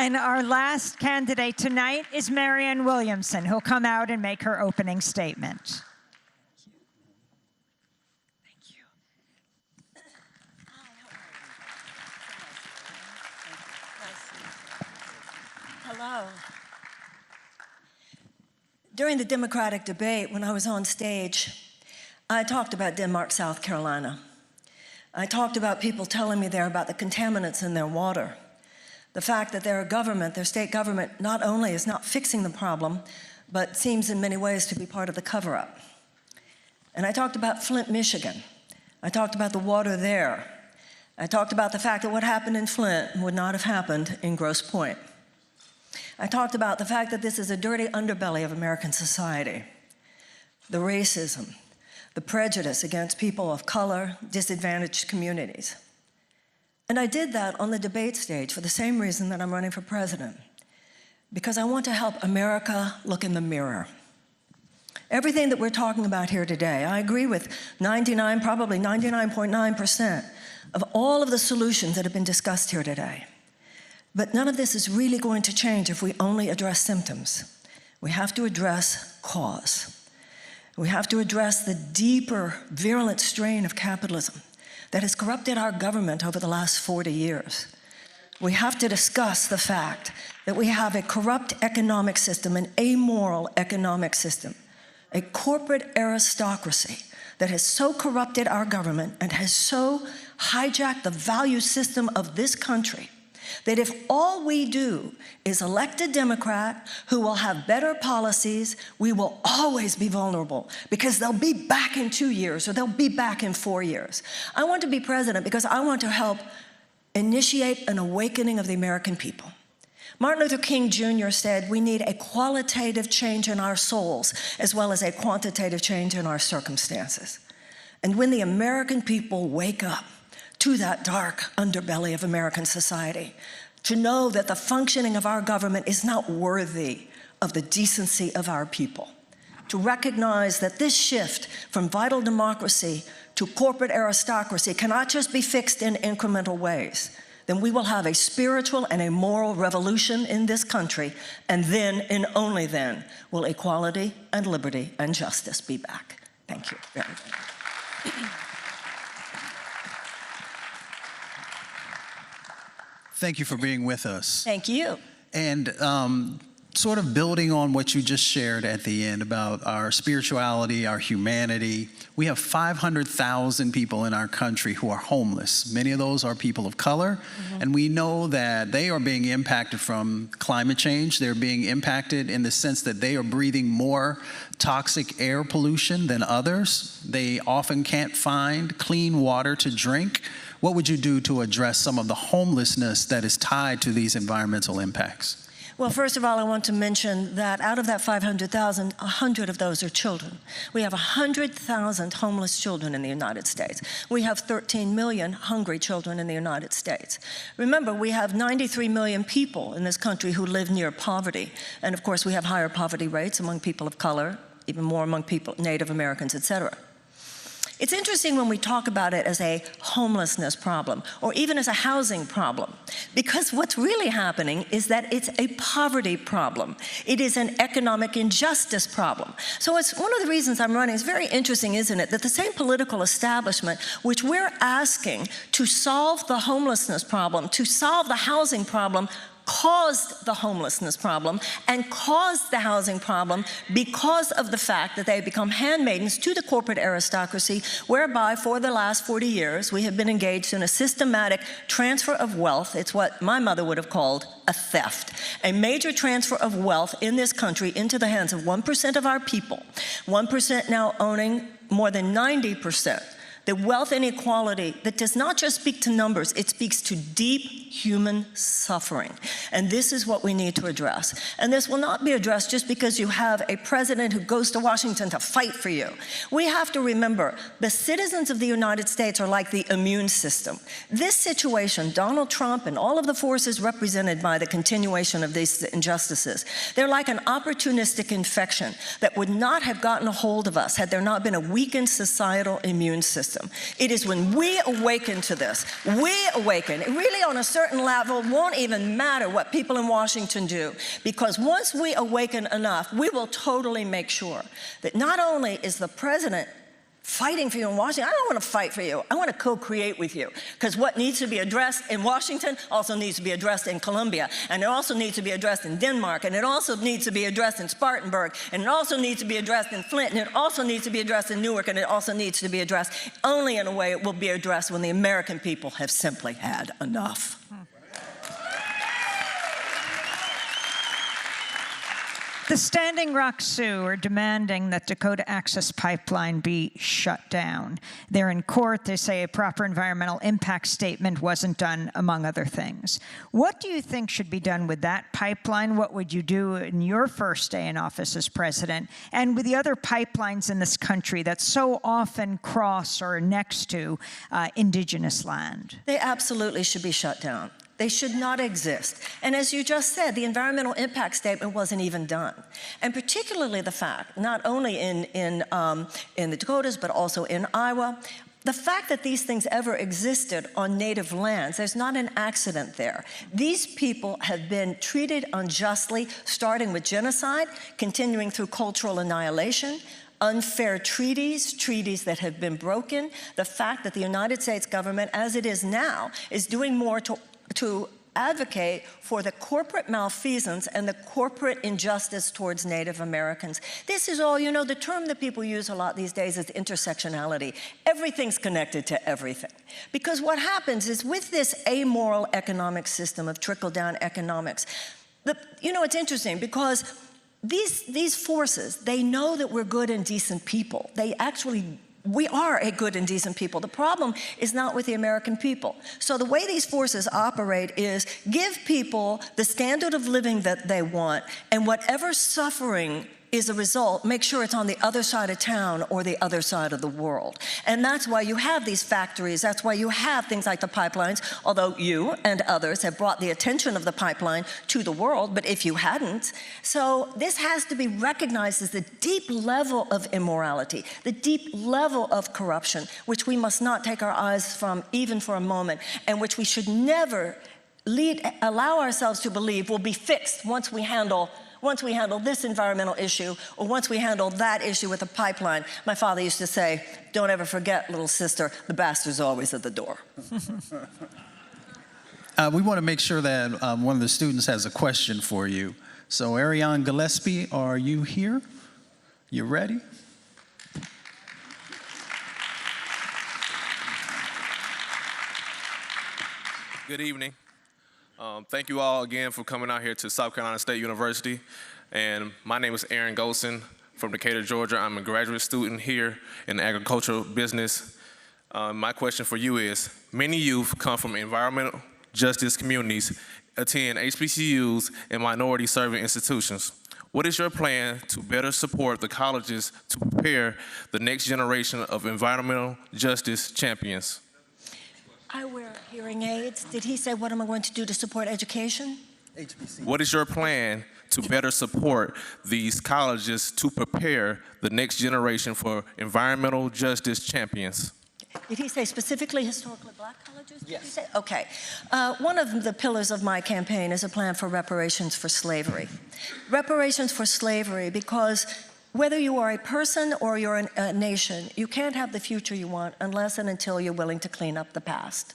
And our last candidate tonight is Marianne Williamson, who'll come out and make her opening statement. Thank you. Hello. During the Democratic debate, when I was on stage, I talked about Denmark, South Carolina. I talked about people telling me there about the contaminants in their water. The fact that their government, their state government, not only is not fixing the problem, but seems in many ways to be part of the cover-up. And I talked about Flint, Michigan. I talked about the water there. I talked about the fact that what happened in Flint would not have happened in Grosse Pointe. I talked about the fact that this is a dirty underbelly of American society, the racism, the prejudice against people of color, disadvantaged communities. And I did that on the debate stage for the same reason that I'm running for president, because I want to help America look in the mirror. Everything that we're talking about here today, I agree with probably 99.9% of all of the solutions that have been discussed here today. But none of this is really going to change if we only address symptoms. We have to address cause. We have to address the deeper, virulent strain of capitalism that has corrupted our government over the last 40 years. We have to discuss the fact that we have a corrupt economic system, an amoral economic system, a corporate aristocracy that has so corrupted our government and has so hijacked the value system of this country that if all we do is elect a Democrat who will have better policies, we will always be vulnerable because they'll be back in 2 years or they'll be back in 4 years. I want to be president because I want to help initiate an awakening of the American people. Martin Luther King Jr. said we need a qualitative change in our souls as well as a quantitative change in our circumstances. And when the American people wake up to that dark underbelly of American society, to know that the functioning of our government is not worthy of the decency of our people, to recognize that this shift from vital democracy to corporate aristocracy cannot just be fixed in incremental ways, then we will have a spiritual and a moral revolution in this country, and then, and only then, will equality and liberty and justice be back. Thank you very much. Thank you for being with us. Thank you. And sort of building on what you just shared at the end about our spirituality, our humanity, we have 500,000 people in our country who are homeless. Many of those are people of color, and we know that they are being impacted from climate change. They're being impacted in the sense that they are breathing more toxic air pollution than others. They often can't find clean water to drink. What would you do to address some of the homelessness that is tied to these environmental impacts? Well, first of all, I want to mention that out of that 500,000, 100 of those are children. We have 100,000 homeless children in the United States. We have 13 million hungry children in the United States. Remember, we have 93 million people in this country who live near poverty. And of course, we have higher poverty rates among people of color, even more among people, Native Americans, et cetera. It's interesting when we talk about it as a homelessness problem or even as a housing problem, because what's really happening is that it's a poverty problem. It is an economic injustice problem. So it's one of the reasons I'm running. It's very interesting, isn't it, that the same political establishment which we're asking to solve the homelessness problem, to solve the housing problem, caused the homelessness problem and caused the housing problem because of the fact that they become handmaidens to the corporate aristocracy, whereby for the last 40 years we have been engaged in a systematic transfer of wealth. It's what my mother would have called a theft, a major transfer of wealth in this country into the hands of 1% of our people, 1% now owning more than 90%. The wealth inequality that does not just speak to numbers, it speaks to deep human suffering. And this is what we need to address. And this will not be addressed just because you have a president who goes to Washington to fight for you. We have to remember the citizens of the United States are like the immune system. This situation, Donald Trump and all of the forces represented by the continuation of these injustices, they're like an opportunistic infection that would not have gotten a hold of us had there not been a weakened societal immune system. system. It is when we awaken to this, we awaken. It really on a certain level won't even matter what people in Washington do, because once we awaken enough, we will totally make sure that not only is the president fighting for you in Washington. I don't want to fight for you. I want to co-create with you, because what needs to be addressed in Washington also needs to be addressed in Columbia, and it also needs to be addressed in Denmark, and it also needs to be addressed in Spartanburg, and it also needs to be addressed in Flint, and it also needs to be addressed in Newark, and it also needs to be addressed only in a way it will be addressed when the American people have simply had enough. The Standing Rock Sioux are demanding that Dakota Access Pipeline be shut down. They're in court. They say a proper environmental impact statement wasn't done, among other things. What do you think should be done with that pipeline? What would you do in your first day in office as president? And with the other pipelines in this country that so often cross or are next to indigenous land? They absolutely should be shut down. They should not exist. And as you just said, the environmental impact statement wasn't even done. And particularly the fact, not only in the Dakotas, but also in Iowa, the fact that these things ever existed on native lands, there's not an accident there. These people have been treated unjustly, starting with genocide, continuing through cultural annihilation, unfair treaties that have been broken, the fact that the United States government, as it is now, is doing more to advocate for the corporate malfeasance and the corporate injustice towards Native Americans. This is all, you know, the term that people use a lot these days is intersectionality. Everything's connected to everything. Because what happens is with this amoral economic system of trickle-down economics, you know, it's interesting because these forces, they know that we're good and decent people. We are a good and decent people. The problem is not with the American people. So the way these forces operate is give people the standard of living that they want, and whatever suffering is a result, make sure it's on the other side of town or the other side of the world. And that's why you have these factories. That's why you have things like the pipelines, although you and others have brought the attention of the pipeline to the world, but if you hadn't. So this has to be recognized as the deep level of immorality, the deep level of corruption, which we must not take our eyes from even for a moment, and which we should never allow ourselves to believe will be fixed once we handle this environmental issue, or once we handle that issue with a pipeline. My father used to say, don't ever forget, little sister, the bastard's always at the door. We want to make sure that one of the students has a question for you. So Marianne Gillespie, are you here? You ready? Good evening. Thank you all again for coming out here to South Carolina State University. And my name is Aaron Golson from Decatur, Georgia. I'm a graduate student here in the agricultural business. My question for you is, many youth come from environmental justice communities, attend HBCUs and minority serving institutions. What is your plan to better support the colleges to prepare the next generation of environmental justice champions? I wear hearing aids. Did he say, what am I going to do to support education? HBC. What is your plan to better support these colleges to prepare the next generation for environmental justice champions? Did he say specifically historically black colleges? Did Yes. he say? Okay. One of the pillars of my campaign is a plan for reparations for slavery. Reparations for slavery, because whether you are a person or you're a nation, you can't have the future you want unless and until you're willing to clean up the past.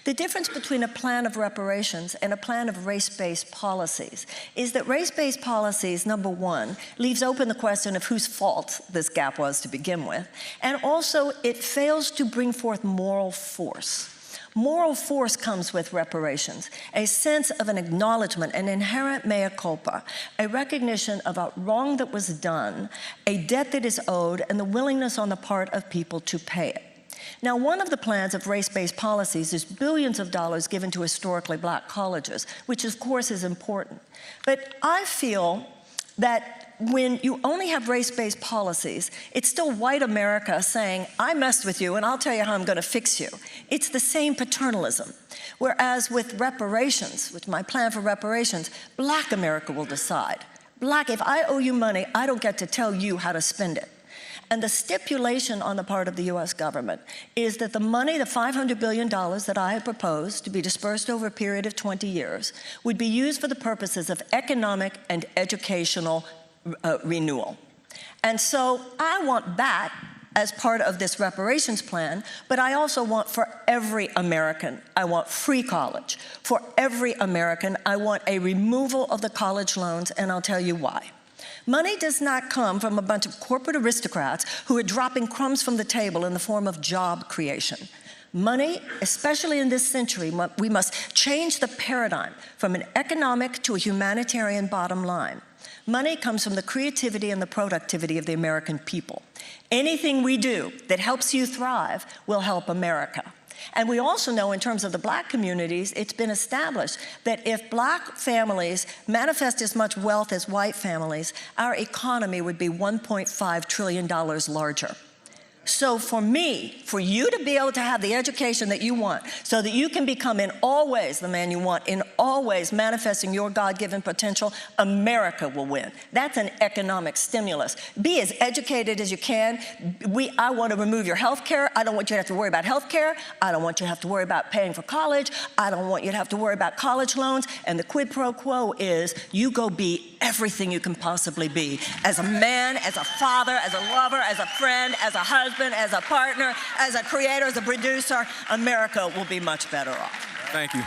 The difference between a plan of reparations and a plan of race-based policies is that race-based policies, number one, leaves open the question of whose fault this gap was to begin with, and also it fails to bring forth moral force. Moral force comes with reparations, a sense of an acknowledgement, an inherent mea culpa, a recognition of a wrong that was done, a debt that is owed, and the willingness on the part of people to pay it. Now, one of the plans of race-based policies is billions of dollars given to historically black colleges, which of course is important. But I feel that when you only have race-based policies, it's still white America saying, I messed with you and I'll tell you how I'm going to fix you. It's the same paternalism. Whereas with reparations, with my plan for reparations, black America will decide. Black, if I owe you money, I don't get to tell you how to spend it. And the stipulation on the part of the US government is that the money, the $500 billion that I had proposed to be dispersed over a period of 20 years, would be used for the purposes of economic and educational renewal. And so I want that as part of this reparations plan, but I also want for every American, I want free college. For every American, I want a removal of the college loans, and I'll tell you why. Money does not come from a bunch of corporate aristocrats who are dropping crumbs from the table in the form of job creation. Money, especially in this century, we must change the paradigm from an economic to a humanitarian bottom line. Money comes from the creativity and the productivity of the American people. Anything we do that helps you thrive will help America. And we also know in terms of the black communities, it's been established that if black families manifest as much wealth as white families, our economy would be $1.5 trillion larger. So for me, for you to be able to have the education that you want, so that you can become in all ways the man you want, in all ways manifesting your God-given potential, America will win. That's an economic stimulus. Be as educated as you can. I want to remove your health care. I don't want you to have to worry about health care. I don't want you to have to worry about paying for college. I don't want you to have to worry about college loans. And the quid pro quo is you go be everything you can possibly be. As a man, as a father, as a lover, as a friend, as a husband, as a partner, as a creator, as a producer, America will be much better off. Thank you.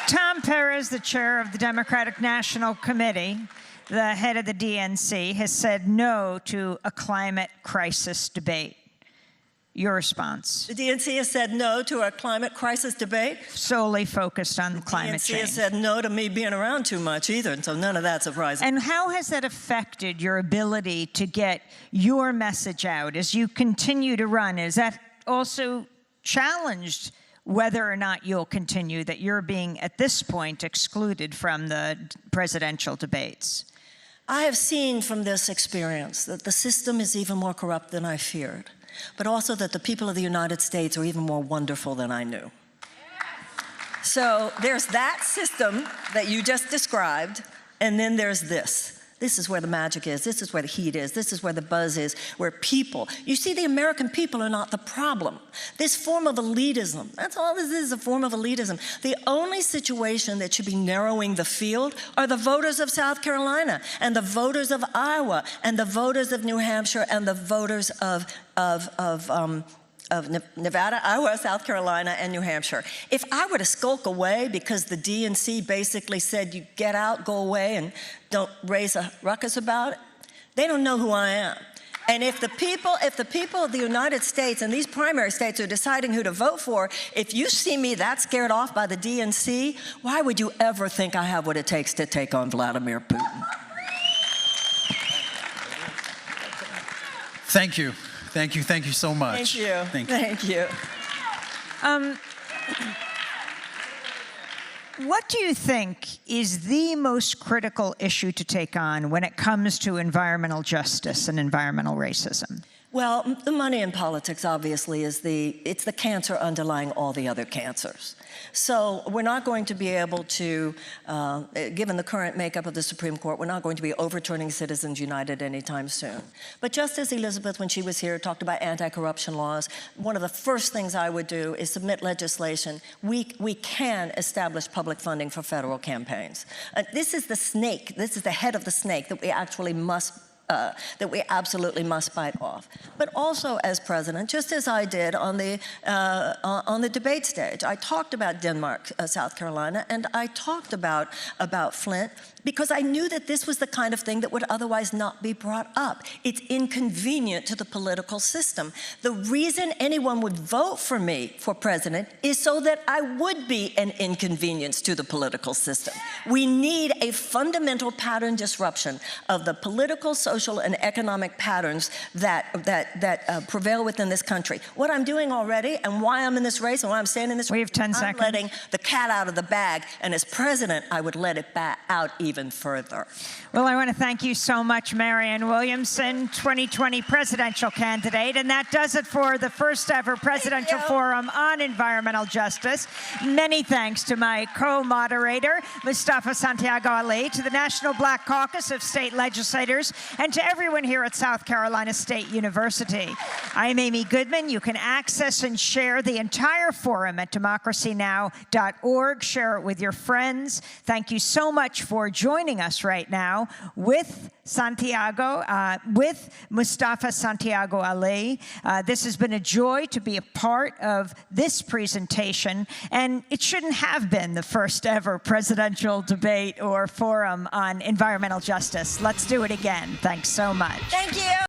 Tom Perez, the chair of the Democratic National Committee, the head of the DNC, has said no to a climate crisis debate. Your response? The DNC has said no to a climate crisis debate. Solely focused on climate DNC change. has said no to me being around too much either, and so none of that's surprising. And how has that affected your ability to get your message out as you continue to run? Is that also challenged whether or not you'll continue, that you're being, at this point, excluded from the presidential debates? I have seen from this experience that the system is even more corrupt than I feared, but also that the people of the United States are even more wonderful than I knew. So there's that system that you just described, and then there's this. This is where the magic is. This is where the heat is. This is where the buzz is, where people. You see, the American people are not the problem. This form of elitism, that's all this is, a form of elitism. The only situation that should be narrowing the field are the voters of South Carolina and the voters of Iowa and the voters of New Hampshire and the voters of Nevada, Iowa, South Carolina, and New Hampshire. If I were to skulk away because the DNC basically said, you get out, go away, and don't raise a ruckus about it, they don't know who I am. And if the people of the United States and these primary states are deciding who to vote for, if you see me that scared off by the DNC, why would you ever think I have what it takes to take on Vladimir Putin? Thank you. Thank you. Thank you so much. Thank you. Thank you. What do you think is the most critical issue to take on when it comes to environmental justice and environmental racism? Well, the money in politics, obviously, it's the cancer underlying all the other cancers. So we're not going to be able to, given the current makeup of the Supreme Court, we're not going to be overturning Citizens United anytime soon. But just as Elizabeth, when she was here, talked about anti-corruption laws, one of the first things I would do is submit legislation. We can establish public funding for federal campaigns. This is the snake, this is the head of the snake that we actually must that we absolutely must bite off. But also as president, just as I did on the debate stage, I talked about Denmark, South Carolina, and I talked about Flint, because I knew that this was the kind of thing that would otherwise not be brought up. It's inconvenient to the political system. The reason anyone would vote for me for president is so that I would be an inconvenience to the political system. We need a fundamental pattern disruption of the political, social, and economic patterns that prevail within this country. What I'm doing already and why I'm in this race and why I'm standing in this race, we have 10 seconds. I'm letting the cat out of the bag, and as president, I would let it out even further. Well, I want to thank you so much, Marianne Williamson, 2020 presidential candidate. And that does it for the first ever Presidential Forum on Environmental Justice. Many thanks to my co-moderator, Mustafa Santiago Ali, to the National Black Caucus of State Legislators, and and to everyone here at South Carolina State University. I'm Amy Goodman. You can access and share the entire forum at democracynow.org. Share it with your friends. Thank you so much for joining us right now with Mustafa Santiago Ali. This has been a joy to be a part of this presentation, and it shouldn't have been the first ever presidential debate or forum on environmental justice. Let's do it again. Thanks so much. Thank you.